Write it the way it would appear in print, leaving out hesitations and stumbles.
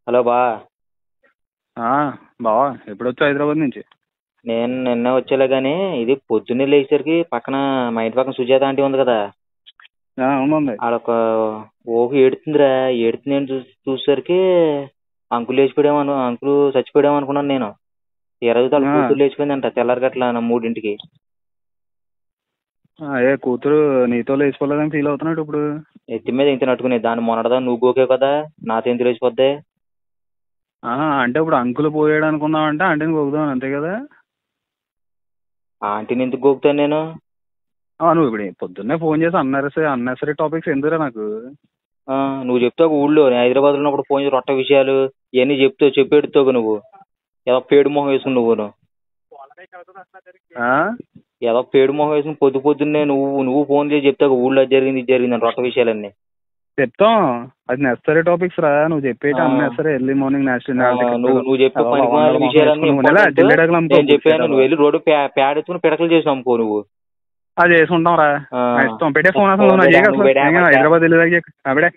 Hello బా. బావా ఎప్పుడొచ్చా హైదరాబాద్ నుంచి? నేను నిన్న వచ్చేలే కానీ ఇది పొద్దున్నే లేచేసరికి పక్కన మా ఇంటి పక్కన సుజాత ఆంటీ ఉంది కదా, అవునండి. ఆడొక ఓహు ఏడుతుందిరా. ఏడుతుంది చూసేసరికి అంకుల్ అంకుల్ చచ్చిపోయాడేమో అనుకున్నాను నేను. తీరా చూస్తే వాళ్ళ కూతురు లేచిపోయిందంట తెల్లారి గట్ల 3ంటికి. ఏ కూతురు నీతో లేచిపోలేదని ఫీల్ అవుతున్నాడు ఇప్పుడు. ఎత్తి మీద ఇంత నట్టుకుని దాన్ని మొన్నడదా నువ్వు గోకే కదా, నాతో ఎంత లేచిపోద్ది. అంటే ఇప్పుడు అంకుల్ పోయాడు అనుకున్నావు అంటే ఆంటీని గోకుదాం అంతే కదా. ఆంటీని ఎందుకు గోకుతాను నేను? నువ్వు ఇప్పుడు పొద్దున్నే ఫోన్ చేసి అన్నెసరీ టాపిక్స్ ఎందుకురా నాకు? నువ్వు చెప్తావు ఊళ్ళో హైదరాబాద్లో ఉన్నప్పుడు ఫోన్ చేసి రొట్ట విషయాలు ఇవన్నీ చెప్పెడుతావు నువ్వు. ఏదో పేడు మొహం వేసుకుని ఏదో పేడు మొహం వేసుకుని పొద్దున్నే నువ్వు ఫోన్ చేసి చెప్తావు ఊళ్ళో జరిగింది ఇది జరిగింది అని రొట్ట విషయాలన్నీ చెప్తాం. అది నెసరీ టాపిక్స్ రా. నువ్వు చెప్పేటి అన్నెసరీ ఎర్లీ మార్నింగ్ నువ్వు చెప్పే పనికి విషయాలన్నీ నేను చెప్పాను. నువ్వు వెళ్ళి రోడ్డు పేడ ఎత్తుకుని పిడకలు చేసి అమ్ముకో నువ్వు. అది చేసుకుంటాం రా. ఇష్టం పెట్టే ఫోన్ అసలు హైదరాబాద్ వెళ్ళేదాకా